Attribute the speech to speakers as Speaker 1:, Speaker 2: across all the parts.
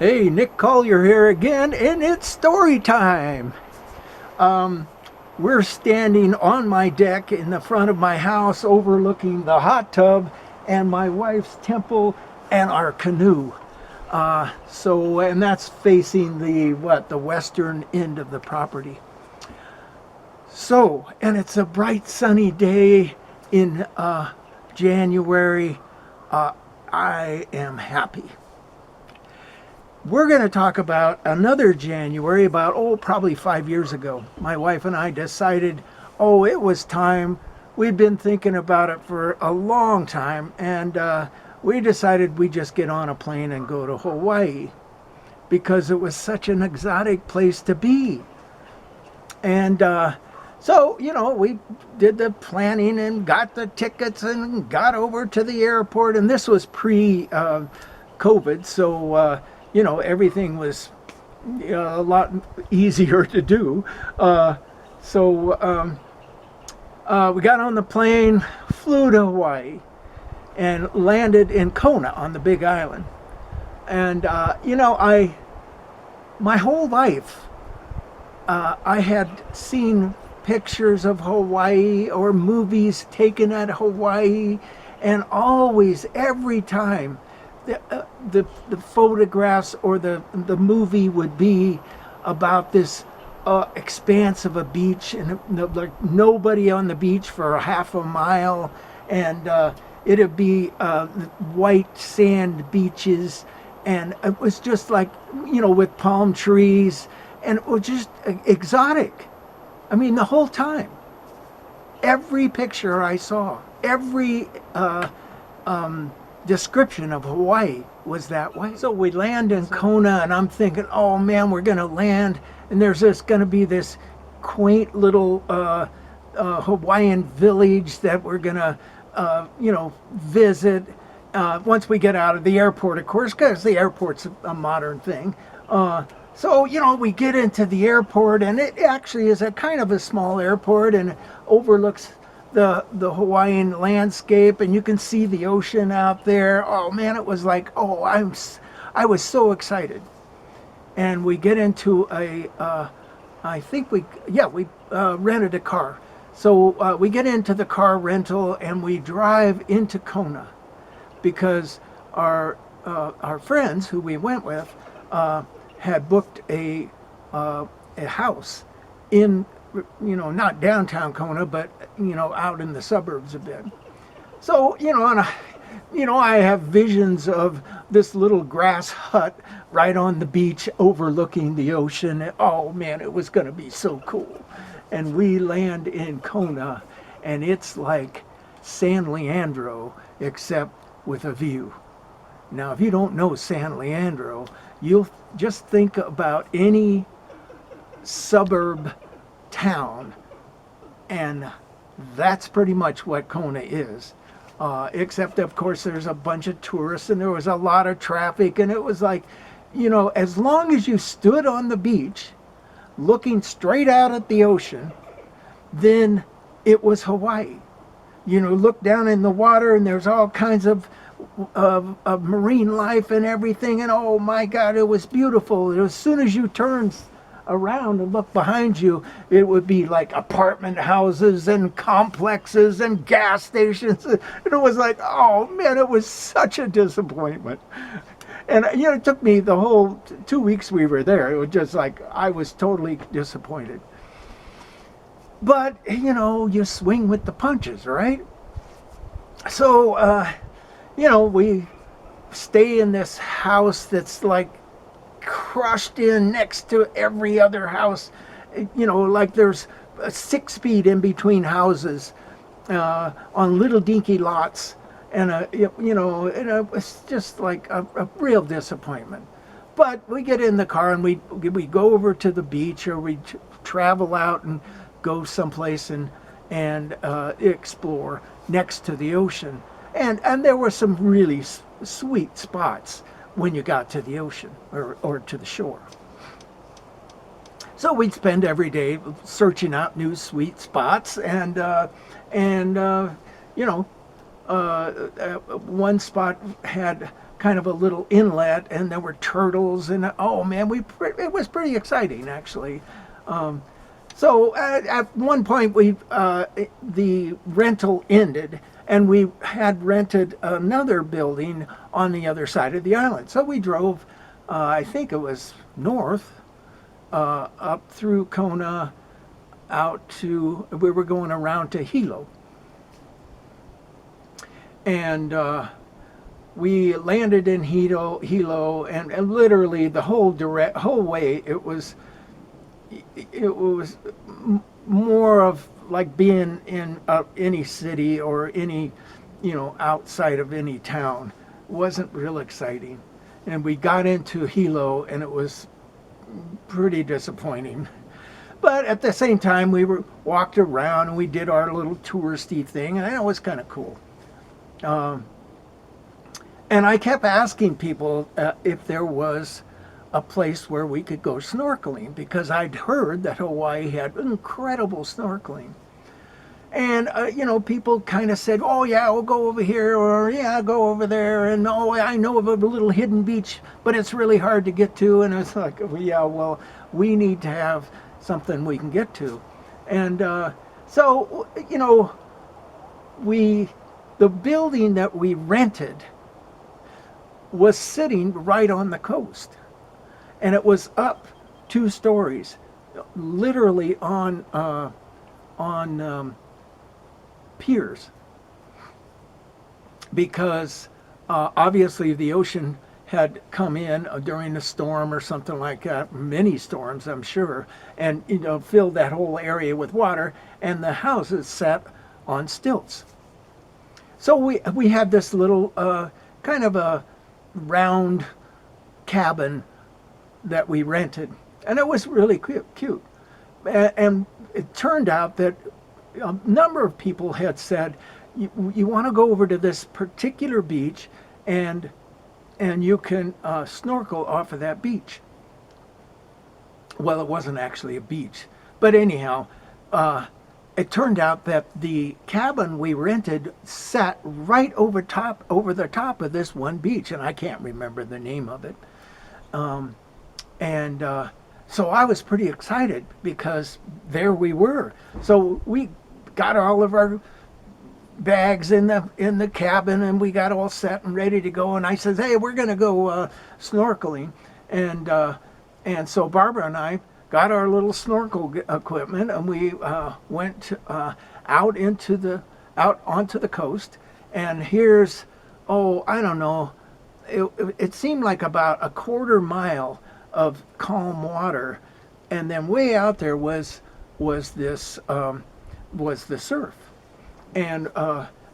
Speaker 1: Hey, Nick Collier here again, and it's story time. We're standing on my deck in the front of my house overlooking the hot tub and my wife's temple and our canoe. And that's facing the western end of the property. And it's a bright sunny day in January. I am happy. We're going to talk about another January, probably 5 years ago. My wife and I decided, it was time. We'd been thinking about it for a long time, and we decided we'd just get on a plane and go to Hawaii because it was such an exotic place to be. And we did the planning and got the tickets and got over to the airport, and this was pre-COVID, everything was a lot easier to do. We got on the plane, flew to Hawaii, and landed in Kona on the Big Island. And, my whole life, I had seen pictures of Hawaii or movies taken at Hawaii, and always, every time, the photographs or the movie would be about this expanse of a beach and like nobody on the beach for a half a mile, and it'd be white sand beaches, and it was just like, with palm trees, and it was just exotic. I mean, the whole time, every picture I saw, every description of Hawaii was that way. So we land in Kona, and I'm thinking, oh man, we're going to land, and there's going to be this quaint little Hawaiian village that we're going to, visit once we get out of the airport, of course, because the airport's a modern thing. We get into the airport, and it actually is a kind of a small airport, and it overlooks the Hawaiian landscape, and you can see the ocean out there. Oh man, it was like, I was so excited. And we get into we rented a car. So we get into the car rental, and we drive into Kona because our friends who we went with had booked a house in, not downtown Kona, but, out in the suburbs a bit. So, I have visions of this little grass hut right on the beach overlooking the ocean. Oh man, it was going to be so cool. And we land in Kona, and it's like San Leandro, except with a view. Now, if you don't know San Leandro, you'll just think about any suburb town, and that's pretty much what Kona is, except of course there's a bunch of tourists and there was a lot of traffic, and it was like, as long as you stood on the beach looking straight out at the ocean, then it was Hawaii. Look down in the water, and there's all kinds of marine life and everything, and oh my God, it was beautiful. And as soon as you turned around and look behind you, it would be like apartment houses and complexes and gas stations, and it was like, oh man, it was such a disappointment. And it took me the whole 2 weeks we were there. It was just like I was totally disappointed. But you swing with the punches, right? So we stay in this house that's like crushed in next to every other house. Like there's 6 feet in between houses on little dinky lots, and it was just like a real disappointment. But we get in the car, and we go over to the beach, or we travel out and go someplace and explore next to the ocean. And there were some really sweet spots when you got to the ocean or to the shore. So we'd spend every day searching out new sweet spots, and one spot had kind of a little inlet, and there were turtles, and oh man, it was pretty exciting actually. So at one point the rental ended, and we had rented another building on the other side of the island. So we drove, I think it was north, up through Kona, we were going around to Hilo. And we landed in Hilo, and literally the whole way it was more of like being in any city or any, outside of any town. Wasn't real exciting. And we got into Hilo, and it was pretty disappointing. But at the same time, we walked around and we did our little touristy thing, and it was kind of cool. And I kept asking people if there was a place where we could go snorkeling, because I'd heard that Hawaii had incredible snorkeling. And, people kind of said, oh, yeah, we'll go over here, or yeah, go over there. And, oh, I know of a little hidden beach, but it's really hard to get to. And it's like, yeah, well, we need to have something we can get to. And so, the building that we rented was sitting right on the coast. And it was up 2 stories, literally on piers, because obviously the ocean had come in during a storm or something like that, many storms I'm sure, and filled that whole area with water, and the houses sat on stilts. So we had this little kind of a round cabin that we rented, and it was really cute. And it turned out that a number of people had said, you want to go over to this particular beach, and you can snorkel off of that beach. Well, it wasn't actually a beach, but anyhow, it turned out that the cabin we rented sat right over the top of this one beach, and I can't remember the name of it. So I was pretty excited, because there we were. So we got all of our bags in the cabin, and we got all set and ready to go. And I said, hey, we're going to go snorkeling. And so Barbara and I got our little snorkel equipment, and we went out onto the coast. And here's, I don't know, it seemed like about a quarter mile of calm water, and then way out there was the surf. And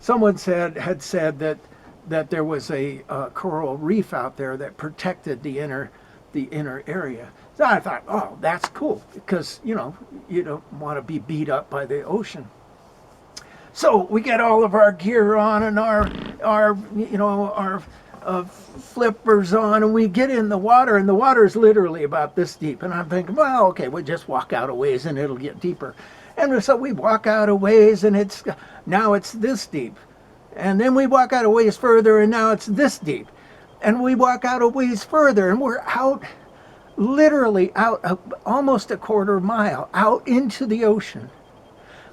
Speaker 1: someone had said that there was a coral reef out there that protected the inner area. So I thought, oh, that's cool, because you don't want to be beat up by the ocean. So we get all of our gear on and our flippers on, and we get in the water, and the water is literally about this deep. And I'm thinking, well, okay, we'll just walk out a ways and it'll get deeper. And so we walk out a ways, and now it's this deep. And then we walk out a ways further, and now it's this deep. And we walk out a ways further, and we're literally out almost a quarter mile out into the ocean.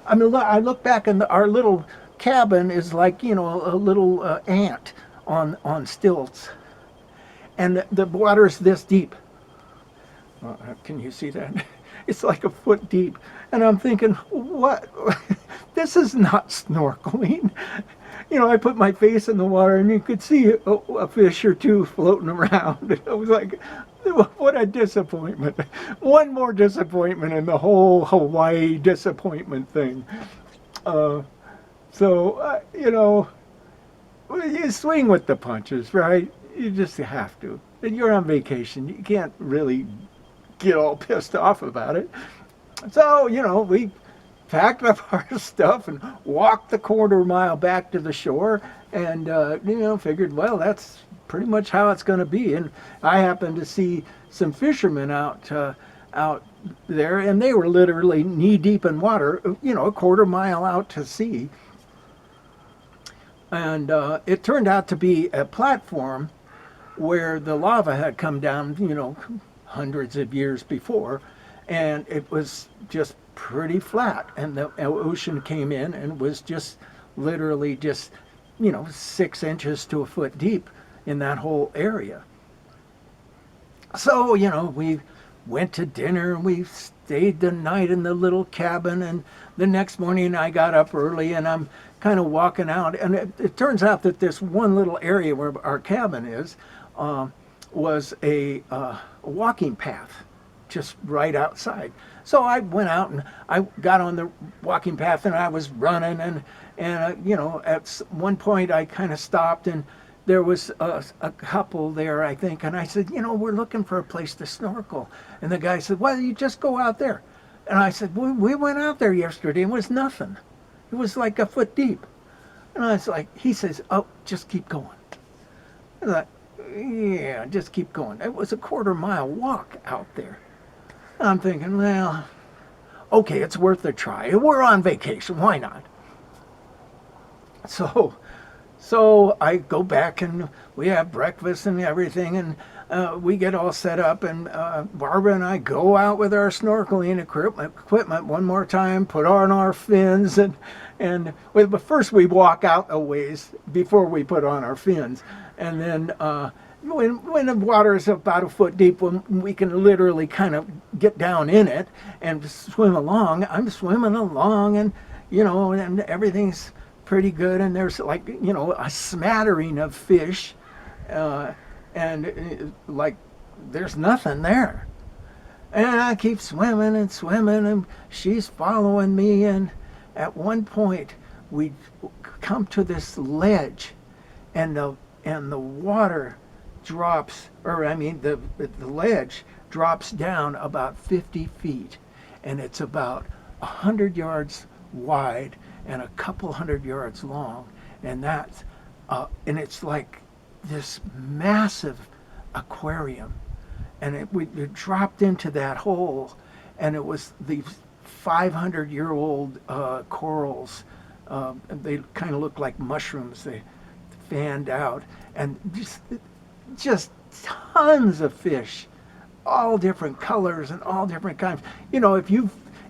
Speaker 1: I mean, I look back, and our little cabin is like, a little ant on stilts, and the water's this deep. Can you see that? It's like a foot deep, and I'm thinking, what? This is not snorkeling. I put my face in the water, and you could see a fish or two floating around. I was like, what a disappointment. One more disappointment in the whole Hawaii disappointment thing. You swing with the punches, right? You just have to. And you're on vacation. You can't really get all pissed off about it. So, we packed up our stuff and walked the quarter mile back to the shore, and, figured, well, that's pretty much how it's going to be. And I happened to see some fishermen out there, and they were literally knee deep in water, a quarter mile out to sea. And it turned out to be a platform where the lava had come down, hundreds of years before, and it was just pretty flat. And the ocean came in and was just literally just, 6 inches to a foot deep in that whole area. So, we went to dinner and we stayed the night in the little cabin. And the next morning I got up early and I'm kind of walking out. And it turns out that this one little area where our cabin is was a walking path just right outside. So I went out and I got on the walking path and I was running and at one point I kind of stopped and there was a couple there, I think, and I said, we're looking for a place to snorkel. And the guy said, well, you just go out there. And I said, we went out there yesterday, it was nothing. It was like a foot deep. And I was like, he says, oh, just keep going. And I thought, yeah, just keep going. It was a 1/4-mile walk out there. And I'm thinking, well, okay, it's worth a try. We're on vacation, why not? So I go back and we have breakfast and everything, and we get all set up, and Barbara and I go out with our snorkeling equipment one more time, put on our fins, but first we walk out a ways before we put on our fins, and then when the water is about a foot deep, when we can literally kind of get down in it and swim along, I'm swimming along, and and everything's pretty good, and there's like a smattering of fish, and like there's nothing there, and I keep swimming and swimming, and she's following me, and at one point we come to this ledge, and the water drops, the ledge drops down about 50 feet, and it's about 100 yards wide and a couple hundred yards long, and and it's like this massive aquarium, and we dropped into that hole, and it was these 500-year-old corals. They kind of look like mushrooms. They fanned out, and just tons of fish, all different colors and all different kinds.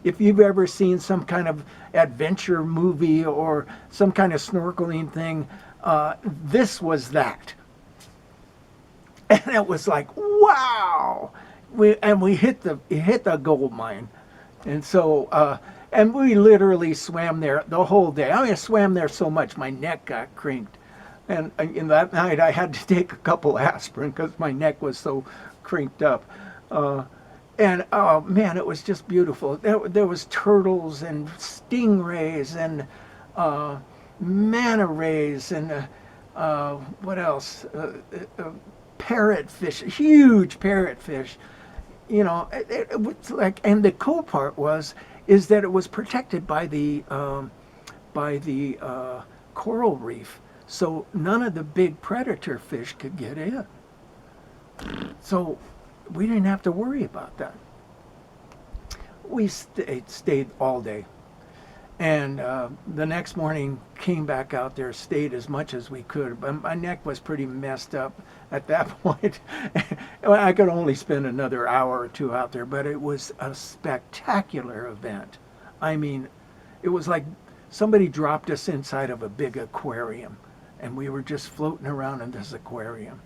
Speaker 1: If you've ever seen some kind of adventure movie or some kind of snorkeling thing, this was that. And it was like, wow! We hit the gold mine. And so, and we literally swam there the whole day. I swam there so much my neck got crinked. And in that night I had to take a couple aspirin because my neck was so crinked up. And oh man, it was just beautiful. There was turtles and stingrays and manta rays and what else? Parrotfish, huge parrotfish. It was like, and the cool part is that it was protected by the coral reef, so none of the big predator fish could get in. So we didn't have to worry about that. We stayed all day. And the next morning came back out there, stayed as much as we could. But my neck was pretty messed up at that point. I could only spend another hour or two out there, but it was a spectacular event. I mean, it was like somebody dropped us inside of a big aquarium, and we were just floating around in this aquarium.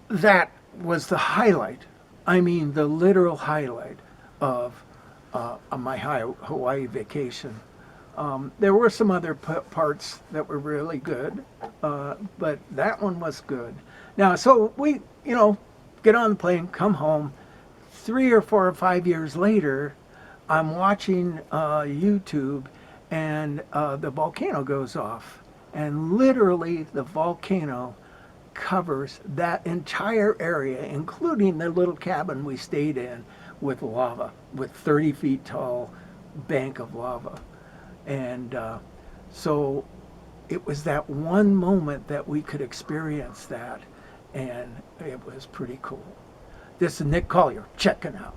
Speaker 1: That was the highlight. I mean, the literal highlight of my Hawaii vacation. There were some other parts that were really good, but that one was good. Now, so we, get on the plane, come home. 3 or 4 or 5 years later, I'm watching YouTube, and the volcano goes off. And literally, the volcano covers that entire area, including the little cabin we stayed in, with lava, with 30 feet tall bank of lava. And so it was that one moment that we could experience that, and it was pretty cool. This is Nick Collier, checking out.